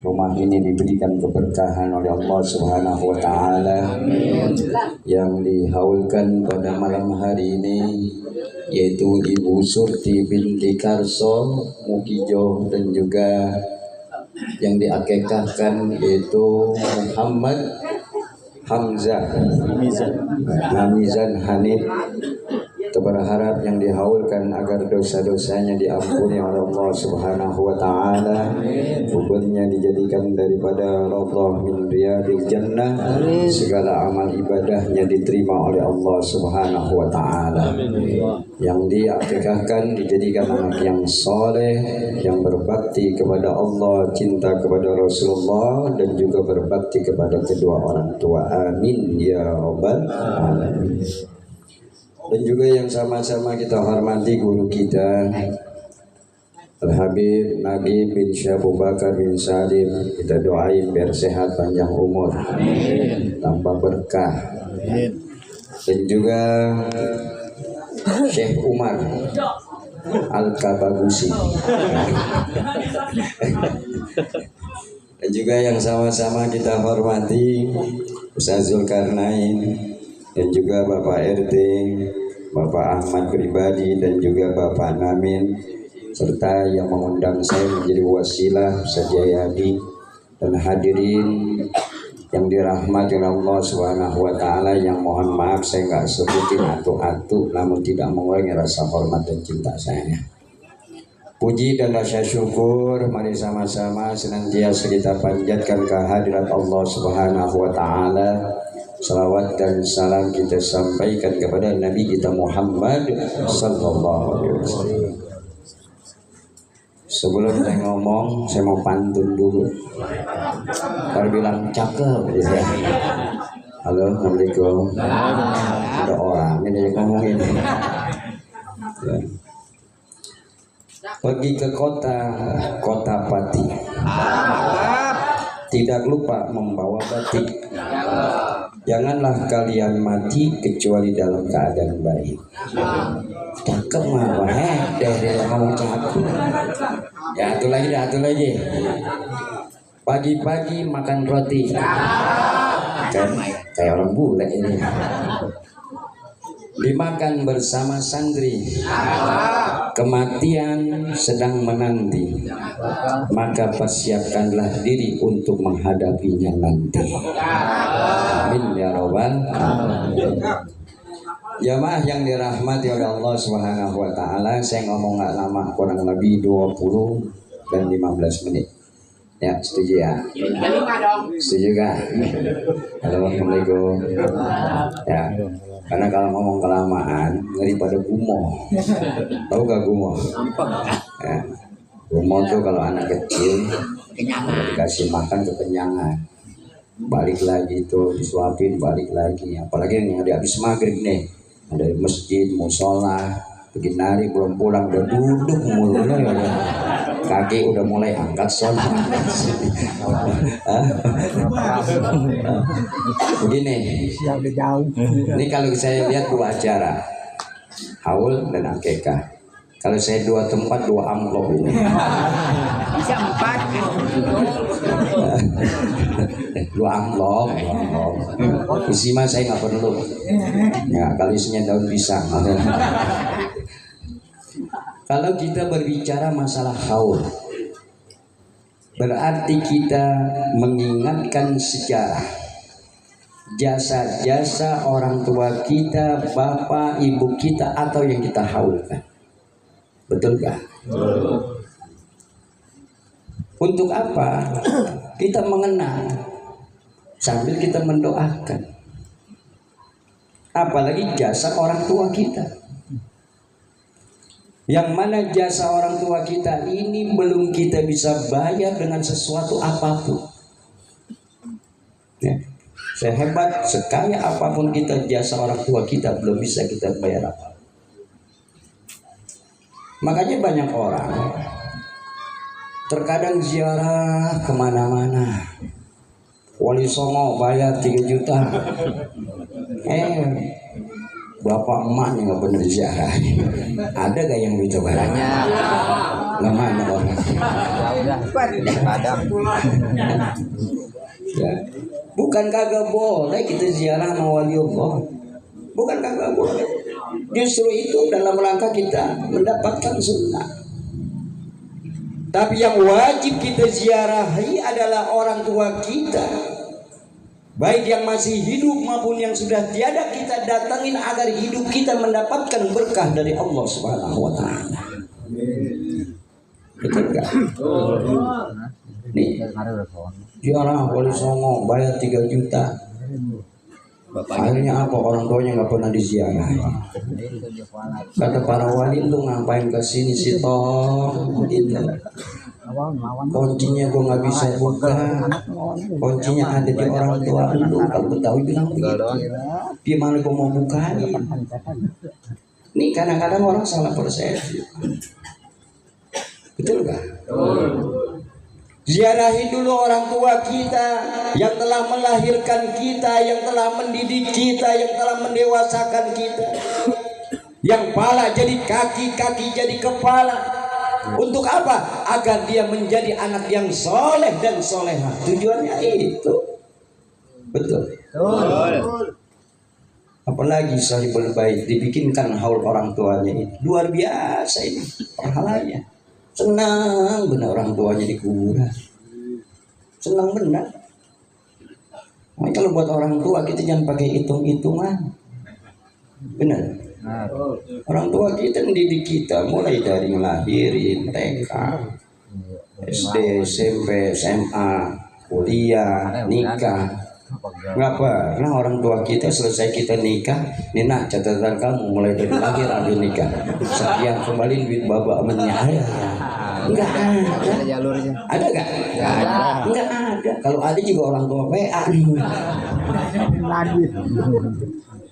rumah ini diberikan keberkahan oleh Allah Subhanahu wa taala. Yang dihaulkan pada malam hari ini yaitu Ibu Surti binti Karso Mukijo, dan juga yang diakekahkan yaitu Muhammad Hamzah Hamizan Hanif. Kita berharap yang dihaulkan agar dosa-dosanya diampuni oleh Allah Subhanahu wa taala, kuburnya dijadikan daripada raudhah min riyadil jannah, segala amal ibadahnya diterima oleh Allah Subhanahu wa taala. Yang diakikahkan dijadikan anak yang soleh, yang berbakti kepada Allah, cinta kepada Rasulullah, dan juga berbakti kepada kedua orang tua. Amin ya rabbal alamin. Dan juga yang sama-sama kita hormati guru kita Al-Habib Nabi bin Syekh Abu Bakar bin Salim. Kita doain biar sehat, panjang umur, tambah berkah. Dan juga Syekh Umar Al-Kabagusi. Dan juga yang sama-sama kita hormati Ustaz Zulkarnain, dan juga Bapak RT, Bapak Ahmad pribadi, dan juga Bapak Namin, serta yang mengundang saya menjadi wasilah Ustaz Jayadi, dan hadirin yang dirahmati oleh Allah Subhanahu wa taala, yang mohon maaf saya nggak sebutin atu-atu, namun tidak mengurangi rasa hormat dan cinta saya. Puji dan rasa syukur mari sama-sama senantiasa kita panjatkan kehadirat Allah Subhanahu wa taala. Salawat dan salam kita sampaikan kepada Nabi kita Muhammad sallallahu alaihi wasallam. Sebelum saya ngomong, saya mau pantun dulu. Baru bilang cakep ya. Halo, assalamualaikum. Ada orang ini yang ngomongin. Ya. Pergi ke kota Pati. Tidak lupa membawa batik. Janganlah kalian mati kecuali dalam keadaan baik. Cakep mah, dari ngomong cakep. Ya, atu lagi. Pagi-pagi makan roti. Kayak orang bule ini. Dimakan bersama santri. Kematian sedang menanti, maka persiapkanlah diri untuk menghadapinya nanti. Amin ya rabbal alamin. Jamaah yang dirahmati oleh Allah Subhanahu wa taala, saya ngomong nggak lama, kurang lebih 20 dan 15 menit. Ya, setuju ya? Setuju kan? Halo, assalamualaikum. Ya, karena kalau ngomong kelamaan ngeri pada gumoh. Tahu gak gumoh? Ya, gumoh tuh kalau anak kecil dikasih makan kekenyangan, balik lagi tuh disuapin, balik lagi. Apalagi yang ada habis maghrib nih, ada masjid, musola, bikin nari belum pulang udah duduk mulutnya ya. Kaki udah mulai angkat son. Begini, ini kalau saya lihat dua acara, haul dan akekah. Kalau saya dua tempat, dua amplop ini. Bisa 4. Dua amplop. Isi mah saya nggak perlu. Ya, kalau isinya daun pisang. Kalau kita berbicara masalah haul, berarti kita mengingatkan sejarah, jasa-jasa orang tua kita, bapak, ibu kita, atau yang kita haulkan. Betul gak? Untuk apa? Kita mengenang sambil kita mendoakan. Apalagi jasa orang tua kita. Yang mana jasa orang tua kita ini belum kita bisa bayar dengan sesuatu apapun. Ya. Sehebat, sekaya apapun kita, jasa orang tua kita belum bisa kita bayar apa. Makanya banyak orang terkadang ziarah kemana-mana. Wali Songo bayar 3 juta. bapak emaknya nggak pernah ziarah. Ada gak yang gitu barangnya? Lemahnya orang. Ya udah, padam. Ya. Bukan kagak boleh kita ziarah sama waliullah. Bukan kagak boleh. Justru itu dalam rangka kita mendapatkan sunnah. Tapi yang wajib kita ziarahi adalah orang tua kita, baik yang masih hidup maupun yang sudah tiada, kita datangin agar hidup kita mendapatkan berkah dari Allah Subhanahu wa taala. Betul gak? Nih, ziarah Wali Songo bayar 3 juta. Akhirnya apa? Orang tuanya nggak pernah diziarah. Kata para wali, lu ngapain ke sini sih toh? Gitu. Kuncinya gue nggak bisa buka. Kuncinya ada di orang tua lu. Kalau Betawi bilang begitu. Gimana gue mau bukain? Nih kadang-kadang orang salah persepsi. Betul gak? Ziarahi dulu orang tua kita yang telah melahirkan kita, yang telah mendidik kita, yang telah mendewasakan kita. Yang pala jadi kaki, kaki jadi kepala. Untuk apa? Agar dia menjadi anak yang soleh dan soleha. Tujuannya itu. Betul. Apalagi sahibul bait dibikinkan haul orang tuanya itu. Luar biasa ini pahalanya. Senang benar orang tuanya di kuburan. Senang benar. Nah, kalau buat orang tua kita jangan pakai hitung-hitungan. Benar. Orang tua kita mendidik kita mulai dari ngelahirin, TK, SD, SMP, SMA, kuliah, nikah. Nggak pernah orang tua kita selesai kita nikah, nih nak catatan kamu mulai dari lahir sampai nikah, sekian kembali duit bapak menyaya. Enggak ada. Jalurnya. Ada nggak? Nggak ada. Nggak ada. Kalau ada juga orang tua PA.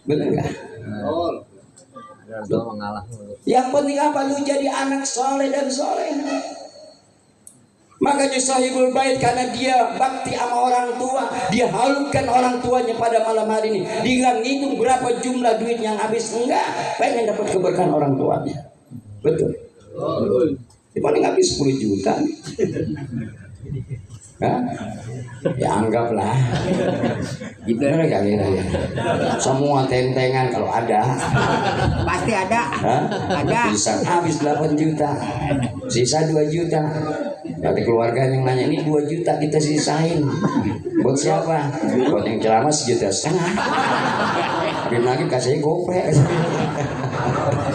Bener nggak? Mengalah. Yang penting apa? Lu jadi anak soleh dan soleh. Makanya sahibul bait karena dia bakti sama orang tua, dia halukan orang tuanya pada malam hari ini. Dia ngitung berapa jumlah duit yang habis, enggak, pengen dapat keberkahan orang tuanya. Betul. Di paling habis 10 juta. Hah? Ya anggaplah. Gitu ya kira ya. Semua tentengan kalau ada. Pasti ada. Hah? Ada. Bisa habis 8 juta. Sisa 2 juta. Nanti keluarga yang nanya, ini 2 juta kita sisain. Buat siapa? Buat yang ceramah 1,5 juta. Belum lagi kasih gopek.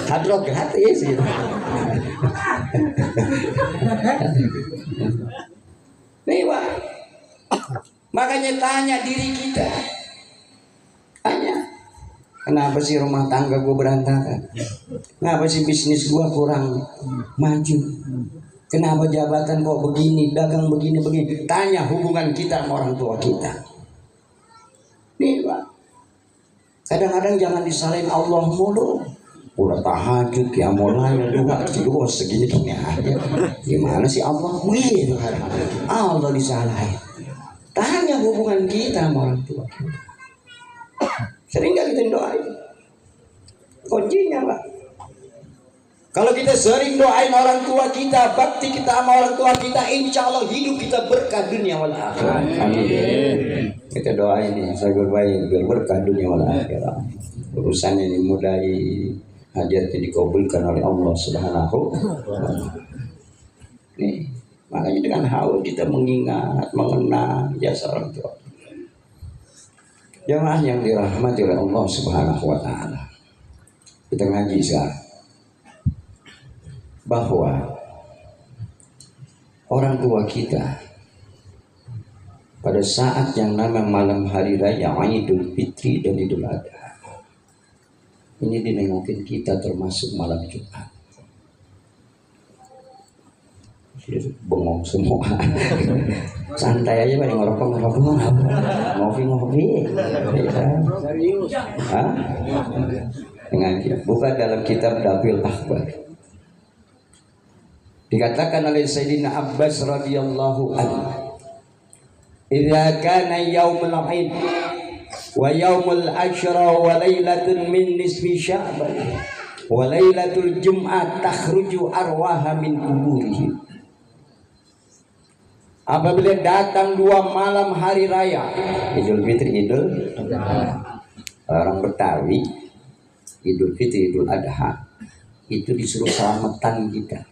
Hadrot gratis gitu. Nih Pak, makanya tanya diri kita, tanya, kenapa sih rumah tangga gue berantakan? Kenapa sih bisnis gue kurang maju? Kenapa jabatan kok begini, dagang begini? Tanya hubungan kita sama orang tua kita. Nih Pak, kadang-kadang jangan disalahin Allah mulu. Udah tahajud, ya mulai juga juga segini aja. Gimana sih Allah? Wih, Allah disalahin. Tanya hubungan kita sama orang tua kita. Sering gak kita doain? Kuncinya Pak. Kalau kita sering doain orang tua kita, bakti kita sama orang tua kita, insya Allah hidup kita berkah dunia wal akhirat. Amin. Kita doain nih, saya berbaik biar berkah dunia wal akhirat. Urusan ini mulai hajatnya dikabulkan oleh Allah Subhanahu wa ta'ala. Nih, makanya dengan haul kita mengingat, mengenang jasa orang tua. Jamaah yang dirahmati oleh Allah Subhanahu wa ta'ala. Kita ngaji sekarang bahwa orang tua kita pada saat yang nama malam hari raya Idul Fitri dan Idul Adha ini dinengokin kita termasuk malam Jumat. Bengong semua. Santai aja Pak, ngerokok. Ngopi. Serius. Hah? Dengan bukan dalam kitab Dafil Akbar. Dikatakan oleh Sayyidina Abbas radhiyallahu anhu, "Idza kana yaumul 'id wa yaumul asyra wa lailatun min nisfi sya'ban wa lailatul jum'ah takhruju arwaha min kuburihim. Apabila datang 2 malam hari raya Idul Fitri, Idul orang Betawi, Idul Fitri, Idul Adha, itu disuruh selamatan kita,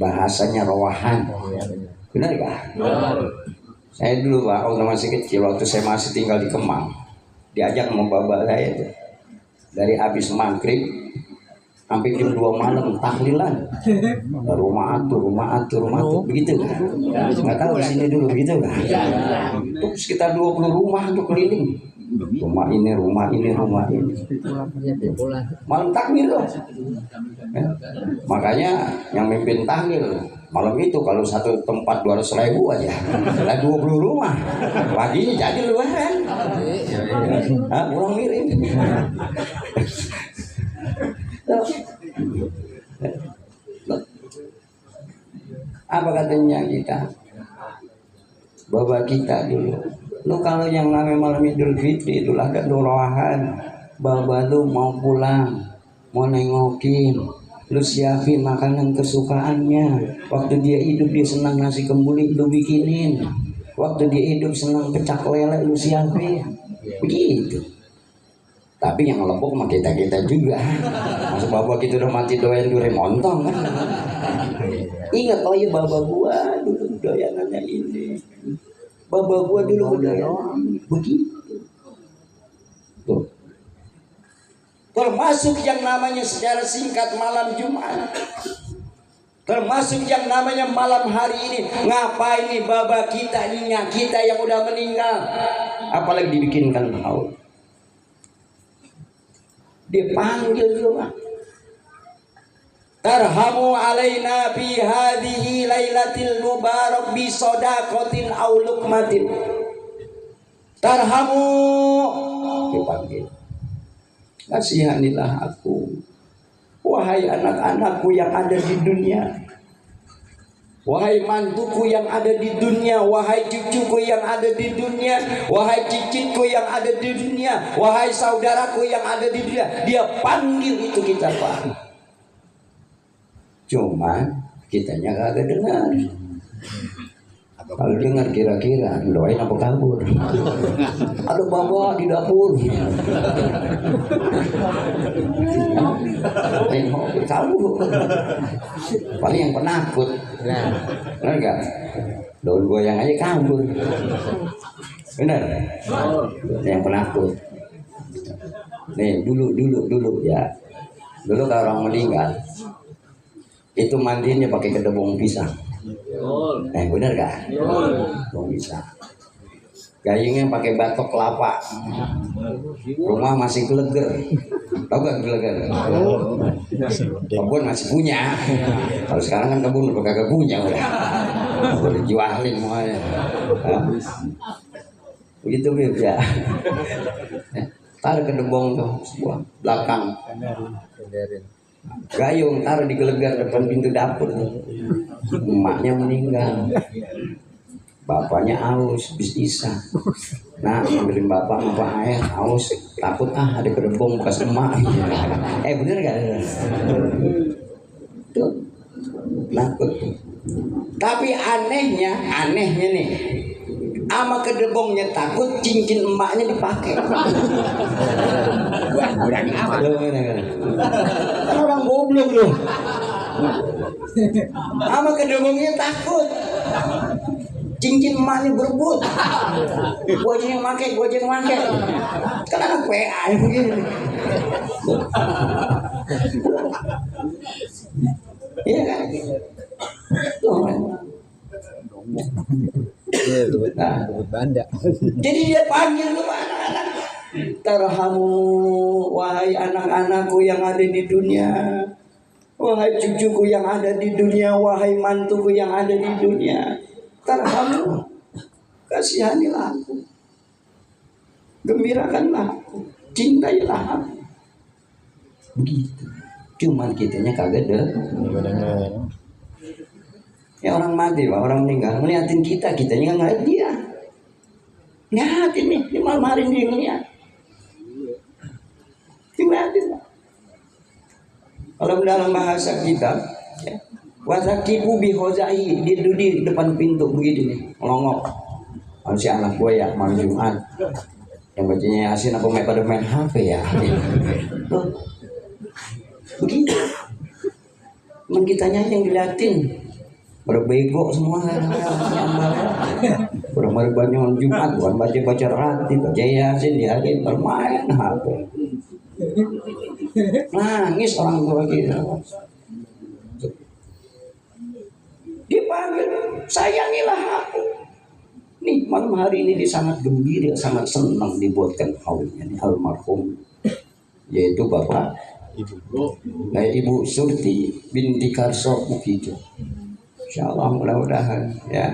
bahasanya rawahan. Benar gak? Saya dulu Pak, waktu masih kecil, waktu saya masih tinggal di Kemang, diajak sama bapak saya itu dari habis maghrib sampai jam 2 malam tahlilan, rumah atur, begitu kan? Nggak tahu di sini dulu begitu kan? Itu sekitar 20 rumah untuk keliling, rumah ini. Malam takmir loh. Makanya yang mimpin tahlil malam itu kalau satu tempat 200.000 aja, lah 20 rumah, paginya jadi lebaran. Kurang miring. Apa katanya kita? Bapak kita dulu. Lu kalau yang namanya malam Idul Fitri itulah ada doahan. Bapak lu mau pulang, mau nengokin, lu siapin makanan kesukaannya. Waktu dia hidup dia senang nasi kembuli, lu bikinin. Waktu dia hidup senang pecak lele, lu siapin. Begitu. Tapi yang lepuk sama kita juga. Masa bapak kita udah mati doyan duri montong kan? Ingat, oh iya bapak gua dulu doyanannya ini. Bapak gua dulu doyan begitu. Tuh. Termasuk yang namanya secara singkat malam Jumat. Termasuk yang namanya malam hari ini. Ngapain nih bapak kita, nyinya kita yang udah meninggal, apalagi dibikinkan haul. Dia panggil dulu Pak. Tarhamu alaina fi hadhihi lailatil mubarak bi shadaqatin aw luqmatin. Tarhamu, dipanggil. Kasihanilah aku, wahai anak-anakku yang ada di dunia, wahai mantuku yang ada di dunia, wahai cucuku yang ada di dunia, wahai cicitku yang ada di dunia, wahai saudaraku yang ada di dunia. Dia panggil itu kita Pak. Cuman kitanya kagak dengar. Kalau dengar kira-kira doain apa kabur. Aduh bapak di dapur. Kabur. Paling yang penakut. Benar gak? Daun goyang aja kabur. Benar? Yang penakut. Nih dulu ya. Dulu kalau orang meninggal itu mandinya pakai kedebong pisang. Benar gak? Kedebong pisang. Gayungnya pakai batok kelapa. Rumah masih geleger. Tahu gak geleger? Kebun masih punya. Kalau sekarang kan kebun udah kagak punya udah. Udah dijualin semuanya. Begitu ya. Taruh kedebong tuh sebuah belakang. Gayung taruh di gelegar depan pintu dapur. Emaknya meninggal, bapaknya aus bis isa. Nah ambilin bapak apa air aus, takut ada kedebong bekas emak. Bener gak? Tuh takut. Tapi anehnya nih, ama kedebongnya takut, cincin emaknya dipakai. Berani amat. Kan orang goblok loh. Ama kedebongnya takut, cincin emaknya berebut. Gua aja yang pakai. Kan anak PA begini. Iya kan? Jadi dia panggil tuh anak-anak. Tarhamu, wahai anak-anakku yang ada di dunia, wahai cucuku yang ada di dunia, wahai mantuku yang ada di dunia. Tarhamu, kasihanilah aku, gembirakanlah aku, cintailah aku. Begitu. Cuman kitanya kagak deh. Ya orang mati Pak, orang meninggal ngeliatin kitanya nggak ngeliat dia. Ngeliatin nih, di malam hari dia ngeliat. Lihatin. Kalau dalam bahasa kita, ya, wasakibu bihozai di depan pintu begini nih, melongok. Kalau si anak gue ya malam Jumat, yang bacanya Yasin aku pada main HP ya. Loh, begitu. Teman kitanya yang diliatin, berbego semua. Bermain banyak Jumat, bukan baca rati, baca Yasin, diakin bermain HP. Nangis orang tua kita. Dipanggil, sayangilah aku. Nih malam hari ini dia sangat gembira, sangat senang dibuatkan haulnya nih almarhum, yaitu bapak Ibu Surti binti Karso Mukijo. Insyaallah mudah-mudahan ya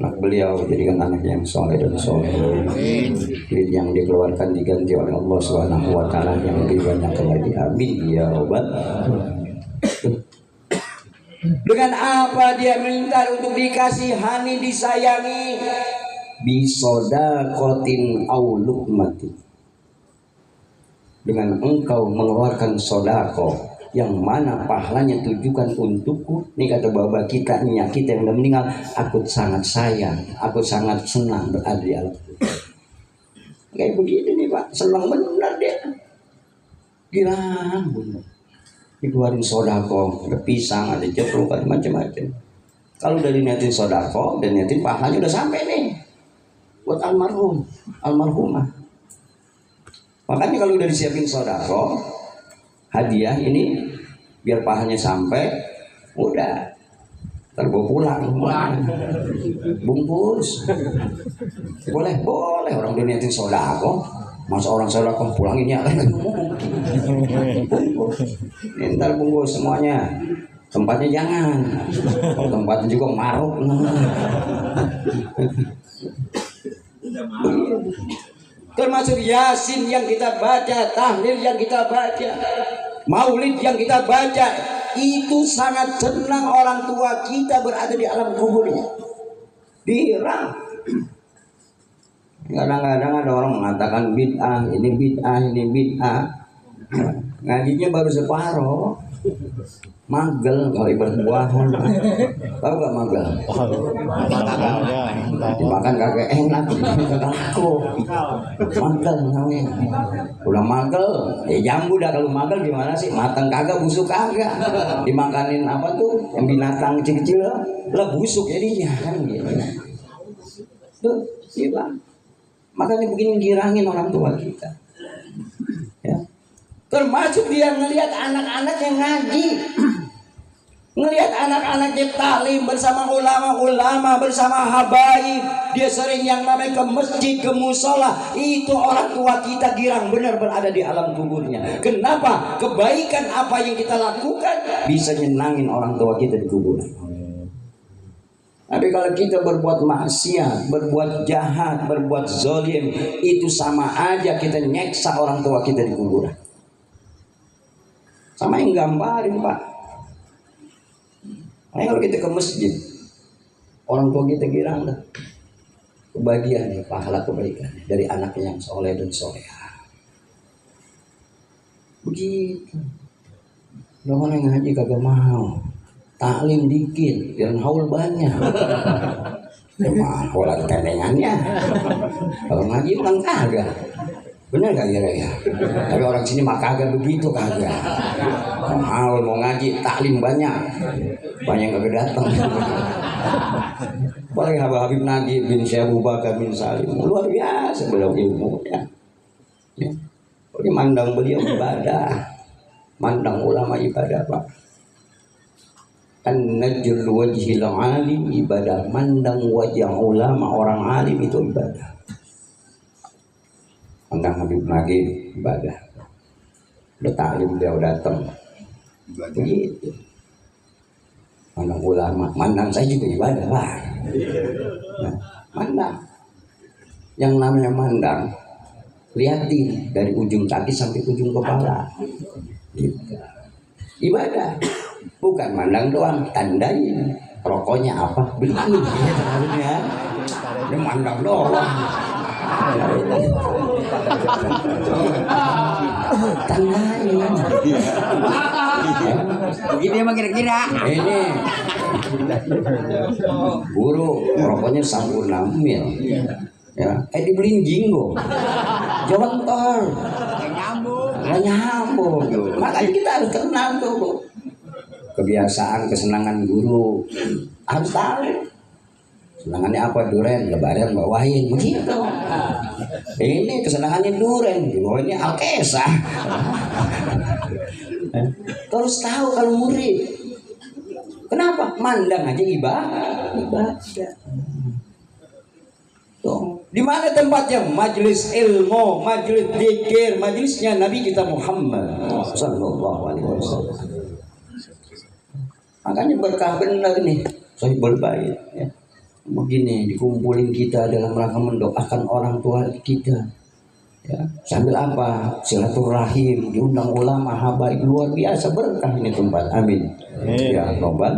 anak beliau jadikan anak yang soleh dan soleh. Duit yang dikeluarkan diganti oleh Allah Subhanahu wa taala yang lebih banyak lagi. Amin ya rabbal. Dengan apa dia minta untuk dikasihani, disayangi? Bisodakotin au lukmati. Dengan engkau mengeluarkan sodako yang mana pahalanya tujukan untukku. Ini kata bapak kita, nyak kita yang udah meninggal, aku sangat sayang, aku sangat senang berada di alam. Kayak begitu nih Pak, senang benar dia. Girang benar. Dikeluarin sodako, ada pisang, ada jeruk, ada macam-macam. Kalau udah diniatin sodako dan niatin pahalanya udah sampai nih buat almarhum, almarhumah. Makanya kalau udah disiapin sodako, hadiah ini biar pahalanya sampai, udah terbawa pulang, bungkus. Boleh orang udah niatin sodako. Masa orang sodako pulanginnya ntar bungkus semuanya. Tempatnya jangan, kalau tempatnya juga maruk. Termasuk Yasin yang kita baca, tahlil yang kita baca, maulid yang kita baca, itu sangat senang orang tua kita berada di alam kuburnya. Dirang. Kadang-kadang ada orang mengatakan bid'ah, ini bid'ah, ini bid'ah. Ngajinya baru separuh. Magel kalau ibarat buahan. Tahu gak magel? Dimakan kagak enak, kagak laku. Magel namanya. Udah magel, ya jambu dah. Kalau magel gimana sih? Matang kagak, busuk kagak. Dimakanin apa tuh? Yang binatang kecil-kecil lah busuk jadinya kan gitu. Tuh, gila. Makanya begini girangin orang tua kita. Ya. Termasuk dia ngelihat anak-anak yang ngaji, ngelihat anak-anaknya taklim bersama ulama-ulama, bersama habaib. Dia sering yang namanya ke masjid, ke musola. Itu orang tua kita girang benar berada di alam kuburnya. Kenapa? Kebaikan apa yang kita lakukan bisa nyenangin orang tua kita di kuburan. Tapi kalau kita berbuat maksiat, berbuat jahat, berbuat zalim, itu sama aja kita nyeksa orang tua kita di kuburan. Sama yang gambarin Pak. Nah, kalau kita ke masjid, orang tua kita girang dah. Kebahagiaan ya, pahala kebaikan dari anaknya yang soleh dan soleha. Begitu. Lo mana yang ngaji kagak mau, taklim dikit, dan haul banyak. Cuma pola tendengannya. Kalau ngaji bukan kagak. Bener gak kira ya? Tapi orang sini mah kagak begitu kagak. Mau ngaji taklim banyak kagak datang. Paling Habib Nagib bin Syekh Abu Bakar bin Salim luar biasa beliau ilmunya. Ya. Paling mandang beliau ibadah, mandang ulama ibadah Pak. An-najul wajhil alim ibadah, mandang wajah ulama orang alim itu ibadah. Mandang Habib Nagib ibadah. Udah taklim dia datang. Begitu. Mandang ulama, mandang saya juga ibadah Pak. Nah, mandang. Yang namanya mandang, lihatin dari ujung kaki sampai ujung kepala. Ibadah. Bukan mandang doang, tandain rokoknya apa, beliin ya. Dia mandang doang. tandain. Begitu emang kira-kira. Ini guru rokoknya sampurna mil. Ya, dibeliin jinggo. Jontor. Nggak nyambung. Makanya kita harus kenal tuh kebiasaan, kesenangan guru. Harus tahu. Kesenangannya apa? Duren, lebaran bawain begitu. Ini kesenangannya duren, bawainnya Alkesa. Terus tahu kalau murid. Kenapa? Mandang aja ibadah. Di mana tempatnya? Majelis ilmu, majelis zikir, majelisnya Nabi kita Muhammad sallallahu alaihi wasallam. Makanya berkah benar nih, Sohibul Bait ya. Begini dikumpulin kita dalam rangka mendoakan orang tua kita. Ya, sambil apa? Silaturahim, diundang ulama, habaib, luar biasa berkah ini tempat. Amin. Ya Robbal.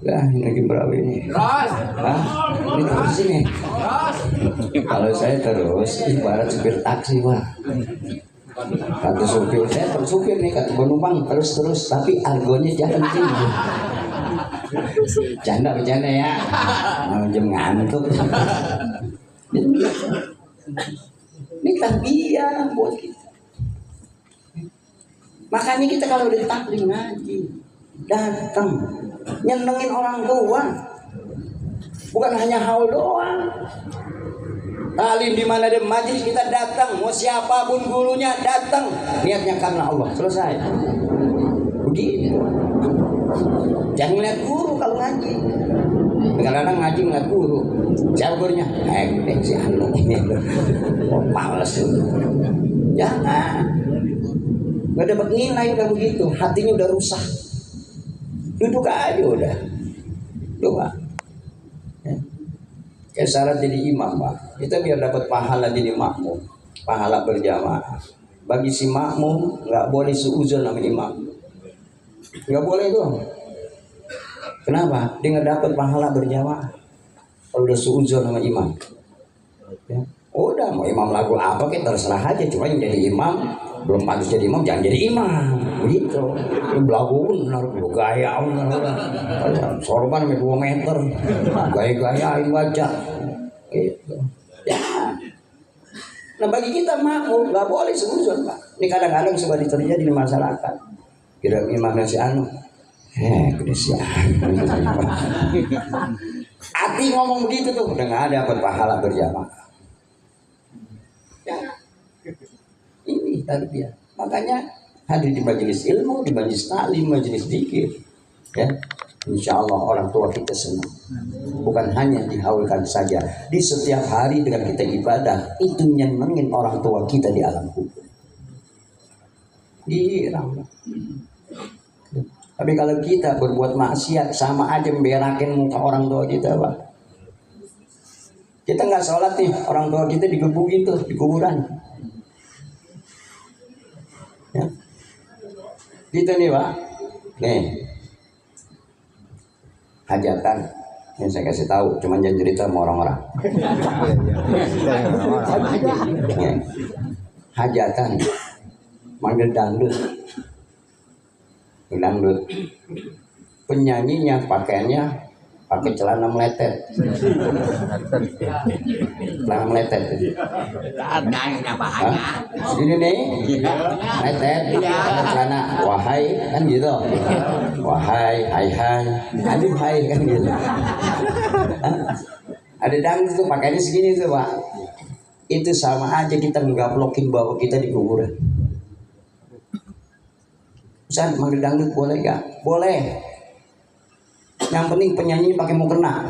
Lah, ini lagi berapa ini? Ini terus sini. Kalau saya terus ibarat supir taksi, Pak. Kata supir, saya supir nih, kata penumpang terus tapi argonya jangan tinggi. Bercanda ya. Mau jam ngantuk. Ini tarbiyah buat kita. Makanya kita kalau udah taklim ngaji, datang nyenengin orang tua, bukan hanya haul doang. Talim di mana ada majlis kita datang, mau siapapun gurunya datang, niatnya karena Allah, selesai. Begitu. Jangan ngeliat guru kalau ngaji. Kadang-kadang ngaji ngeliat guru. Siapa gurunya? Si Anu ini. Oh, males itu. Jangan. Gak dapat nilai udah begitu. Hatinya udah rusak. Duduk aja udah. Doa. Ya. Kayak syarat jadi imam, Pak. Kita biar dapat pahala jadi makmum. Pahala berjamaah. Bagi si makmum nggak boleh suuzon sama imam. Nggak boleh dong. Kenapa? Dia nggak dapat pahala berjamaah. Kalau udah suuzon sama imam. Ya. Udah mau imam lagu apa kita terserah aja. Cuma yang jadi imam belum pantas jadi imam, jangan jadi imam. Begitu. Lu belagu benar, lu gaya benar. Sorban sampai 2 meter. Gaya-gayain wajah. Gitu. Ya. Nah bagi kita makmum nggak boleh suuzon, Pak. Ini kadang-kadang suka terjadi di masyarakat. Kira imamnya si Anu. Gede si Anu. Hati ngomong begitu tuh udah nggak ada pahala berjamaah. Ya. Ini tarbiyah. Makanya hadir di majelis ilmu, di majelis taklim, majelis zikir. Ya. Insya Allah orang tua kita senang. Bukan hanya dihaulkan saja. Di setiap hari dengan kita ibadah, itu nyenengin orang tua kita di alam kubur. Girang. Tapi kalau kita berbuat maksiat, sama aja memberakin muka orang tua kita, Pak. Kita nggak sholat nih, orang tua kita digebukin tuh di kuburan. Ya. Gitu nih, Pak. Nih. Hajatan. Ini saya kasih tahu, cuman jangan cerita sama orang-orang. Ya. Hajatan. Manggil dangdut. Penyanyinya pakaiannya pakai celana meletet. Celana meletet. Ini nih, meletet. Celana wahai kan gitu. Wahai, hai, aduh hai kan gitu. Ada dangdut tuh pakaiannya segini tuh, Pak. Itu sama aja kita nggaplokin bawa kita di kuburan. Ustaz, manggil dangdut boleh gak? Boleh. Yang penting penyanyi pakai mukena.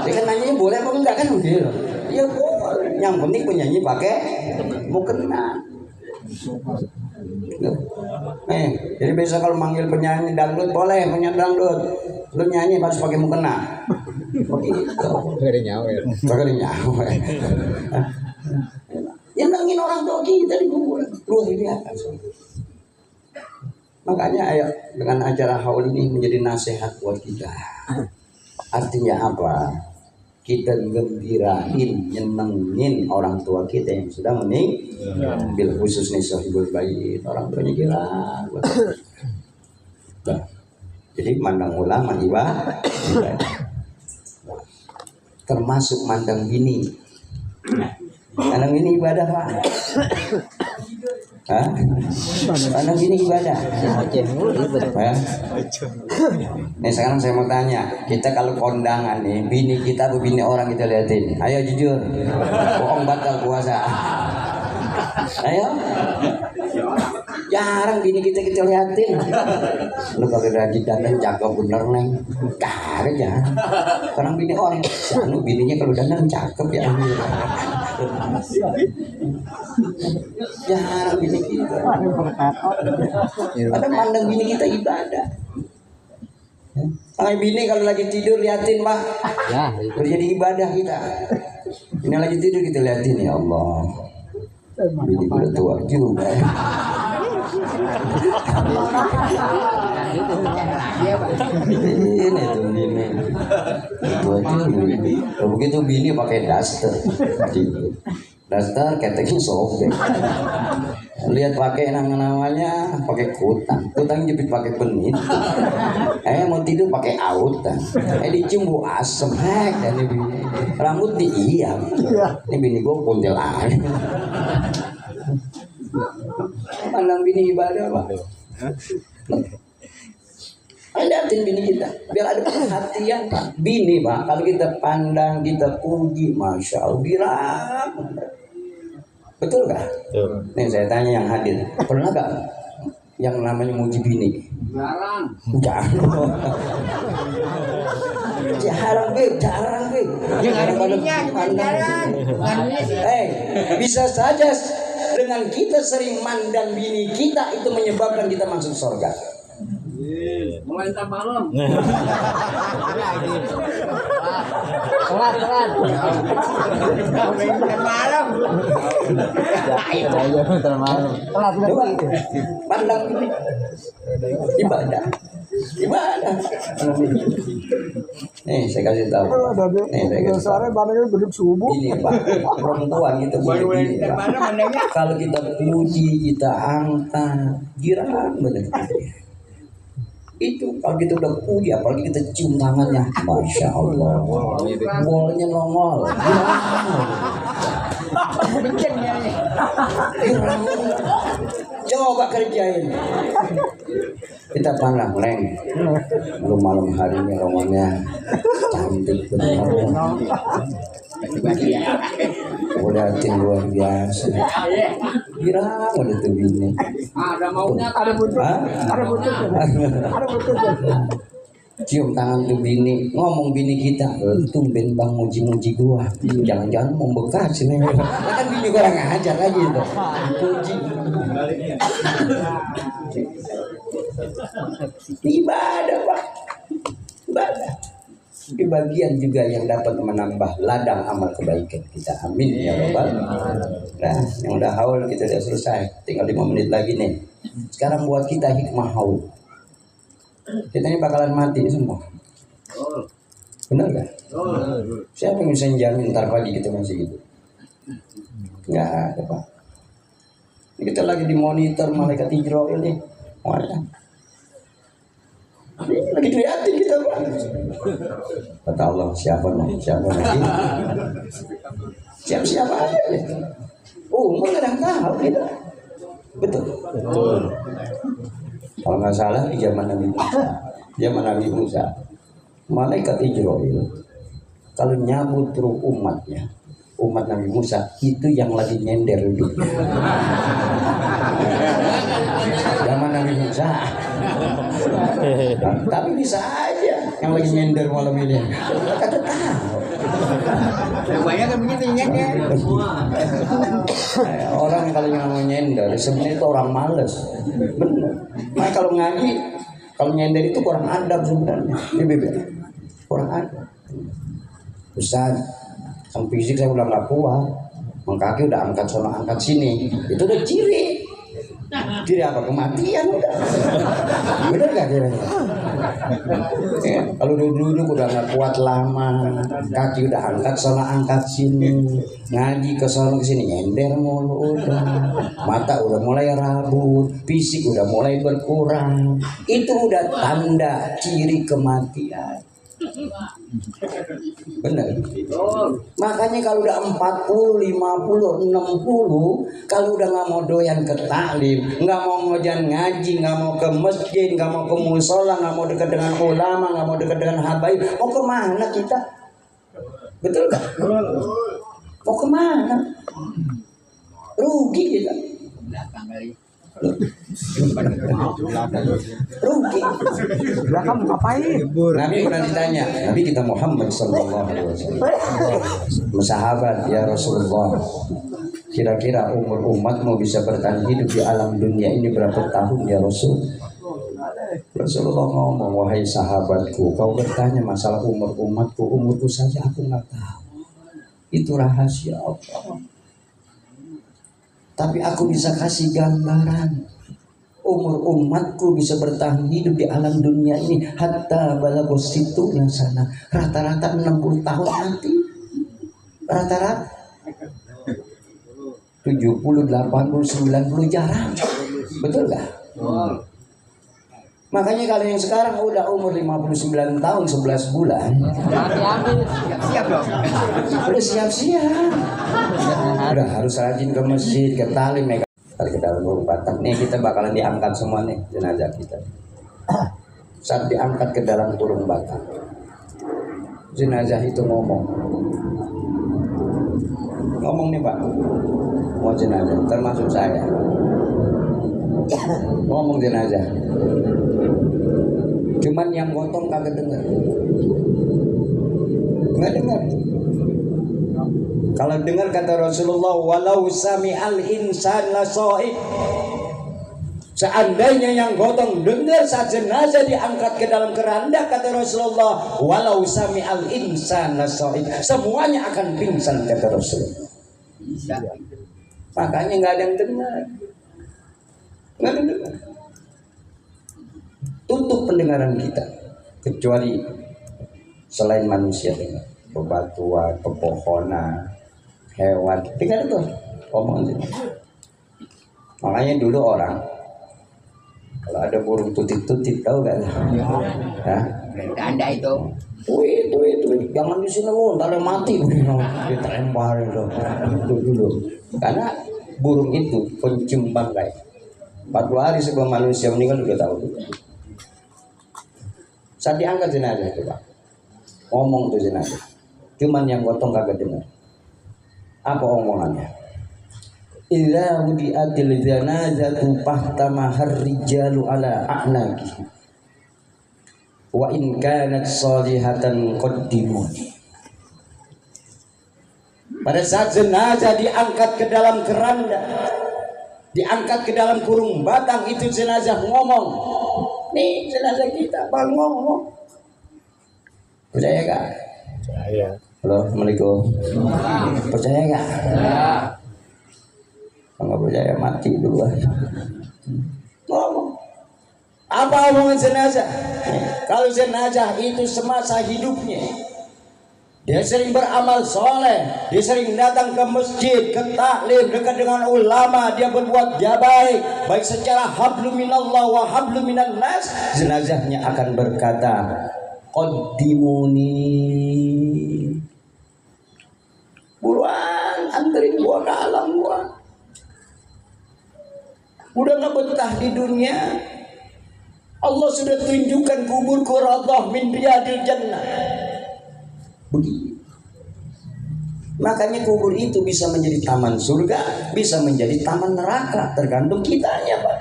Dia kan nanya boleh apa enggak kan gitu. Ya boleh. Yang penting penyanyi pakai mukena. Jadi besok kalau manggil penyanyi dangdut boleh, penyanyi dangdut. Lu nyanyi harus pakai mukena. Begitu. Dari nyawa. Pakai nyawa. Yang nangin orang tua kita di kuburan luar biasa. Makanya ayo dengan acara haul ini menjadi nasihat buat kita. Artinya apa? kita gembirain, nyenengin orang tua kita yang sudah meninggal. Bil khusus nih sahibul bait, orang tuanya gila. Nah, jadi mandang ulama ibadah, termasuk mandang bini. Mandang bini ibadah Pak. Hah? Mandang bini ibadah. Ya? Nih sekarang saya mau tanya, kita kalau kondangan nih, bini kita atau bini orang kita liatin, ayo jujur, bohong batal puasa. Ayo, jarang bini kita liatin. Lu kalau lagi dandan cakep bener neng, kagak ya. Sekarang bini orang, lu bininya kalau dandan cakep ya. Jarang bini kita. Ada mandang bini kita ibadah. Pakai bini kalau lagi tidur liatin Pak, ya, jadi ibadah kita. Ini lagi tidur kita liatin, ya Allah. Bini udah tua juga. Ini tuh bini tua juga. Kalau begitu bini pakai daster, daster keteknya sobek. Lihat pakai namanya pakai kutang jepit pakai penit. Mau tidur pakai autan. Dicium bau asem, dan ini rambut diiam. Ini bini gue pontel aja. Pandang bini ibadah Pak. Lihatin bini kita, biar ada perhatian Pak. Bini Pak, kalau kita pandang, kita puji, masya Allah, bilang. Betul gak? Betul. Nih saya tanya yang hadir, pernah gak yang namanya muji bini? Jarang. Jarang. Yang ada bininya, jarang. Bisa saja dengan kita sering mandang bini kita itu menyebabkan kita masuk surga. Mantap malam. Pandang ini ibadah. Nih saya kasih tahu. Ini Pak, perempuan itu begini, Pak. Kalau kita puji, kita angkat, girang benar. Itu kalau kita udah puji, apalagi kita cium tangannya, masya Allah, bolanya nongol. Coba kerjain. Kita pandang leng, belum malam hari ini romannya cantik benar. Udah luar biasa. Girang udah tuh bini. Ada maunya, ada butuh. Cium tangan tuh bini, ngomong bini kita, tumben bang muji-muji gua, jangan-jangan membekas sih nih. Kan bini gua orang ngajar lagi itu, puji. Ibadah Pak, ibadah. Di bagian juga yang dapat menambah ladang amal kebaikan kita. Amin ya Rabbal. Nah, yang udah haul kita udah selesai, tinggal 5 menit lagi nih. Sekarang buat kita hikmah haul. Kita ini bakalan mati semua. Benar gak? Siapa yang bisa jamin ntar pagi kita masih gitu? Nggak ada Pak. Ini kita lagi dimonitor malaikat Jibril nih. Mana? Ini lagi dilihatin kita Pak. Kata Allah, siapa lagi? Siapa aja nih? Nggak ada yang tahu kita. Betul. Kalau nggak salah di zaman Nabi Musa, malaikat Jibril kalau nyambut ruh umat Nabi Musa itu yang lagi nyender hidupnya. Zaman Nabi Musa. Tapi bisa aja yang lagi nyender malam ini. Kata tahu. Banyak kan begitu nyender. Orang kalau yang mau nyender sebenarnya itu orang malas. Benar. Nah kalau ngaji, kalau nyender itu kurang adab sebenarnya. Ini bebek. Kurang adab. Ustaz, yang fisik saya udah nggak kuat. Kaki udah angkat sono angkat sini. Itu udah ciri. Diri apa kematian udah. Bener gak kira-kira? Ya, kalau duduk udah nggak kuat lama, kaki udah angkat sana angkat sini, ngaji ke sana ke sini nyender mulu udah, mata udah mulai rabun, fisik udah mulai berkurang. Itu udah tanda ciri kematian. Bener. Makanya kalau udah 40, 50, 60, kalau udah nggak mau doyan ke taklim, nggak mau ngojan ngaji, nggak mau ke masjid, nggak mau ke musola, nggak mau dekat dengan ulama, nggak mau dekat dengan habaib, mau kemana kita? Betul gak? Mau kemana? Rugi kita. Rugi. Belakang ngapain? Nabi pernah ditanya, Nabi kita Muhammad sallallahu alaihi wasallam, sahabat ya Rasulullah, kira-kira umur umatmu bisa bertahan hidup di alam dunia ini berapa tahun ya Rasul? Rasulullah ngomong, wahai sahabatku, kau bertanya masalah umur umatku, umurku saja aku nggak tahu. Itu rahasia Allah. Tapi aku bisa kasih gambaran. Umur umatku bisa bertahan hidup di alam dunia ini hatta balagos situ sana. Rata-rata 60 tahun nanti. Rata-rata 70, 80, 90 jarang. Betul gak? Makanya kalau yang sekarang udah umur 59 tahun 11 bulan, Siap dong. udah siap-siap. Udah harus rajin ke masjid, ke talim, ya. Kalau ke dalam burung batang nih kita bakalan diangkat semua nih jenazah kita. Saat diangkat ke dalam burung batang, jenazah itu ngomong nih Pak, mau jenazah termasuk saya. Ngomong jenazah, cuman yang gotong kagak dengar, nggak dengar. Kalau dengar kata Rasulullah, walau sami'al insan la so'id. Seandainya yang gotong dengar saat jenazah diangkat ke dalam keranda, kata Rasulullah, walau sami'al insan la so'id, semuanya akan pingsan, kata Rasulullah. Makanya nggak ada yang dengar, nggak ada yang dengar. Tutup pendengaran kita, kecuali selain manusia dengar, bebatuan, pepohonan, hewan, dengar itu omongan itu. Makanya dulu orang kalau ada burung tutit-tutit, tahu gak? Hah? Anda itu. Wih, jangan di sini loh, ntar mati, ditempar itu dulu. Karena burung itu pencium bangkai. 40 hari sebelum manusia meninggal udah tahu. Saat diangkat jenazah itu Pak, ngomong tuh jenazah, cuman yang gotong kagak dengar. Apa omongannya? Idza wudi'atil janazatu fahtamahar rijalu ala a'naqi wa in kanat shalihatan qaddimuni. Pada saat jenazah diangkat ke dalam keranda, diangkat ke dalam kurung batang, itu jenazah ngomong. Nih jenazah kita, Bang ngomong. Percaya gak? Percaya. Halo, Assalamualaikum. Percaya gak? Kalau nggak percaya mati duluan. Ngomong. Apa omongan jenazah? Kalau jenazah itu semasa hidupnya, dia sering beramal soleh, dia sering datang ke masjid, ke taklim, dekat dengan ulama, dia berbuat baik, baik secara hablu minallah wa hablu minan nas, jenazahnya akan berkata, qaddimuni, buruan anterin gua ke alam gua. Udah gak betah di dunia, Allah sudah tunjukkan kuburku radhah min riyadil jannah. Begitu. Makanya kubur itu bisa menjadi taman surga, bisa menjadi taman neraka, tergantung kitanya Pak.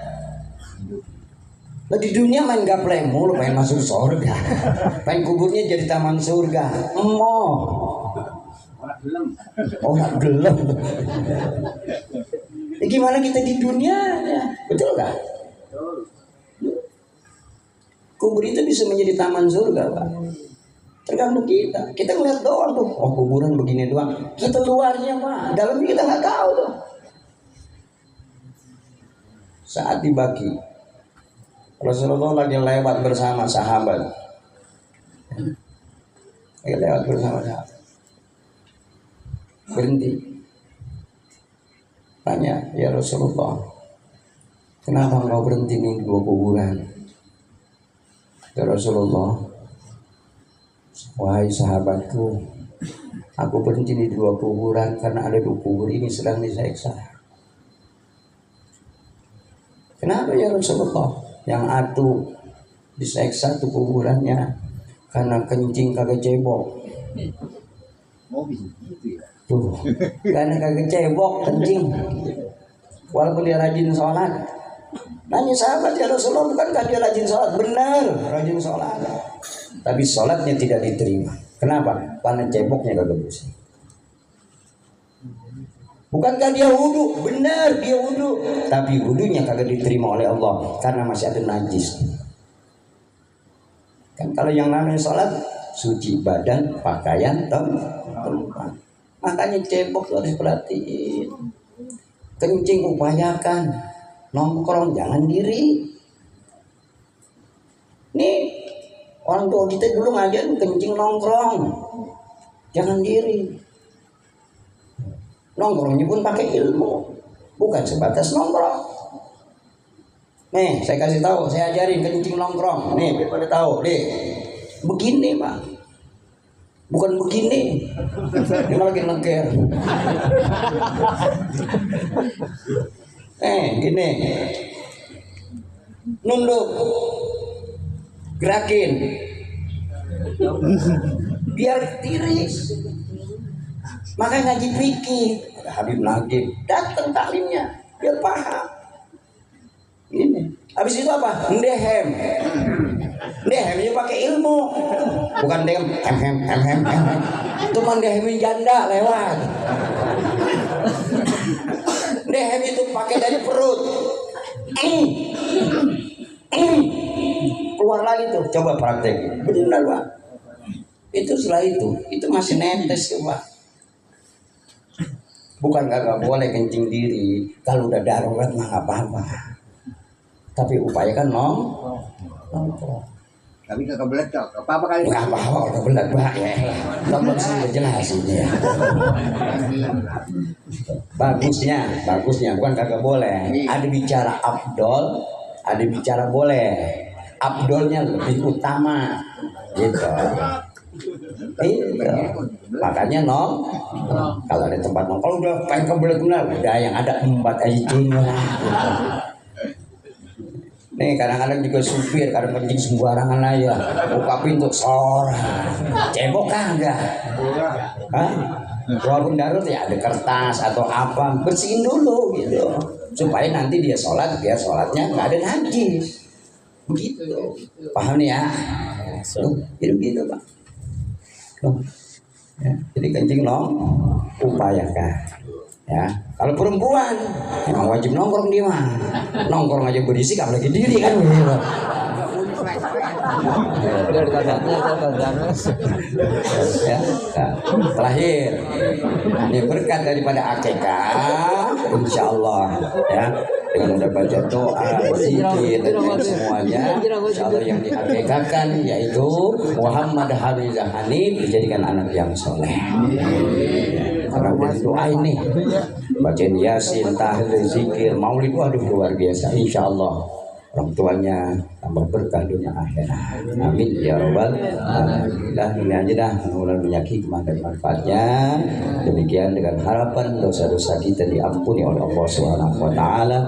Nah, di dunia main gaplek mulu, pengen masuk surga, pengen kuburnya jadi taman surga. Orang gelem. Ya, gimana kita di dunia ya? Betul gak? Kubur itu bisa menjadi taman surga Pak, tergantung kita. Kita ngeliat doang tuh, oh kuburan begini doang. Kita luarnya Pak, dalamnya kita nggak tahu tuh. saat dibagi. Rasulullah lagi lewat bersama sahabat. Lagi lewat bersama sahabat. Berhenti. Tanya, ya Rasulullah, kenapa engkau berhenti di dua kuburan? Ya Rasulullah, wahai sahabatku, aku berhenti di dua kuburan karena ada dua kubur ini sedang disiksa. Kenapa ya Rasulullah? Yang atu disiksa tuh kuburannya karena kencing kagak cebok. Tuh, karena kagak cebok kencing. Walaupun dia rajin sholat. Nanya sahabat, ya Rasulullah, bukankah dia rajin sholat? Benar, rajin sholat. Tapi sholatnya tidak diterima. Kenapa? Karena ceboknya kagak bersih. Bukankah dia wudhu? Benar, dia wudhu. Tapi wudhunya kagak diterima oleh Allah karena masih ada najis. Kan kalau yang namanya sholat, suci badan, pakaian, tempat. Makanya cebok harus perhatiin. Kencing upayakan, nongkrong jangan diri. Nih orang tua kita dulu ngajarin kencing nongkrong, jangan diri. Nongkrongnya pun pakai ilmu, bukan sebatas nongkrong. Nih saya kasih tahu, saya ajarin kencing nongkrong. Nih biar pada tahu, nih begini Pak, bukan begini. Ini malah lagi ngeker. Gini, nunduk, gerakin, biar tiris. Makanya ngaji fikih, ada Habib Nagib, datang taklimnya, biar paham. Ini, habis itu apa? Ndehem. Ndehemnya pakai ilmu, bukan dem hem. Itu mandehemin janda lewat. Ndehem itu pakai dari perut. Keluar lagi tuh, coba praktek. Benar Pak. Itu setelah itu masih netes tuh Pak. Bukan kagak boleh kencing diri, kalau udah darurat mah nggak apa-apa. Tapi upayakan nongkrong. Tapi kagak beledok, apa kali? Nggak apa-apa kalau belet Pak ya. Tombol sih udah jelas ini ya. Bagusnya bukan kagak boleh. Ada bicara abdol, ada bicara boleh. Abdolnya lebih utama, gitu. Makanya kalau ada tempat kalau udah pengen kebelet benar, udah yang ada empat aja gitu. Nih kadang-kadang juga supir, kadang kencing sembarangan aja, buka pintu sor, cebok kagak? Hah? Walaupun darurat ya ada kertas atau apa, bersihin dulu gitu, supaya nanti dia sholat, biar sholatnya nggak ada najis. Begitu, paham nih ya? Gitu Pak. Ya, jadi kencing upayakan. Ya, kalau perempuan emang wajib nongkrong di mana? Nongkrong aja berisik, apalagi diri kan begitu. Ya, terakhir ini berkat daripada akikah, insya Allah ya, dengan udah baca doa, zikir dan semuanya, insya Allah yang diakikahkan yaitu Muhammad Hamizah Hanif dijadikan anak yang soleh. Karena udah doa ini, bacain Yasin, tahlil, zikir, maulid, waduh luar biasa. Insya Allah orang tuanya tambah berkah dunia akhirat. Amin ya robbal alamin. Ini aja dah, mudah-mudahan banyak hikmah dan manfaatnya. Demikian dengan harapan dosa-dosa kita diampuni oleh Allah Subhanahu wa taala.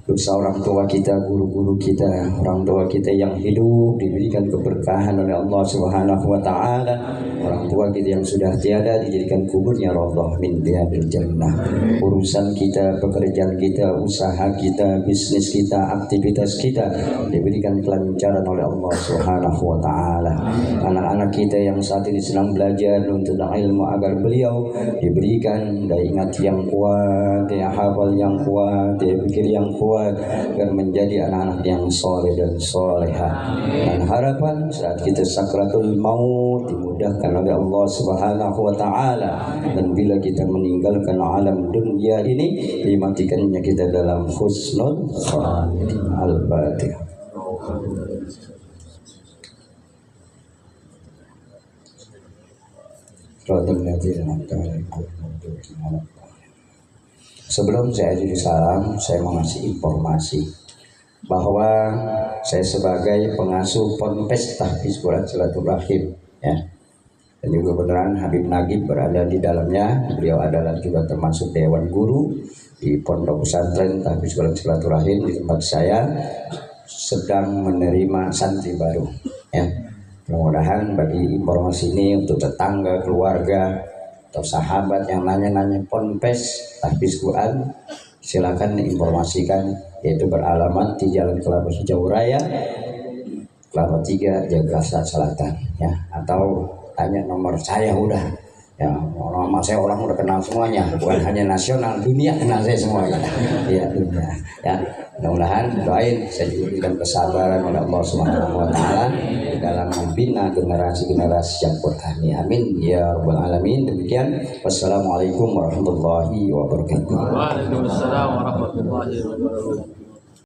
Dosa orang tua kita, guru-guru kita, orang tua kita yang hidup diberikan keberkahan oleh Allah Subhanahu wa taala. Orang tua kita yang sudah tiada dijadikan kuburnya raudhah min riyadil jannah. Urusan kita, pekerjaan kita, usaha kita, bisnis kita, aktivitas kita diberikan kelancaran oleh Allah Subhanahu wa taala. Anak-anak kita yang saat ini sedang belajar untuk ilmu agar beliau diberikan daya ingat yang kuat, daya hafal yang kuat, daya pikir yang kuat, akhwat agar menjadi anak-anak yang soleh dan soleha. Dan harapan saat kita sakratul maut dimudahkan oleh Allah Subhanahu wa taala, dan bila kita meninggalkan alam dunia ini dimatikannya kita dalam husnul khatimah. Al-Fatihah. Sebelum saya jadi salam, saya mau ngasih informasi bahwa saya sebagai pengasuh Ponpes Tahfiz Quran Silaturahim, ya, dan juga beneran Habib Nagib berada di dalamnya. Beliau adalah juga termasuk dewan guru di Pondok Pesantren Tahfiz Quran Silaturahim di tempat saya sedang menerima santri baru, ya. Mudah-mudahan bagi informasi ini untuk tetangga, keluarga, atau sahabat yang nanya-nanya Ponpes Tahfiz Quran, silakan informasikan, yaitu beralamat di Jalan Kelapa Hijau Raya, Kelapa 3, Jakarta Selatan, ya. Atau tanya nomor saya udah, ya, nama saya orang udah kenal semuanya, bukan hanya nasional, dunia kenal saya semuanya, ya, dunia, ya. Mudah-mudahan doain saya diberikan kesabaran oleh Allah Subhanahu wa taala dalam membina generasi-generasi yang Qur'ani. Amin ya rabbal alamin. Demikian, wassalamualaikum warahmatullahi wabarakatuh. Waalaikumsalam warahmatullahi wabarakatuh.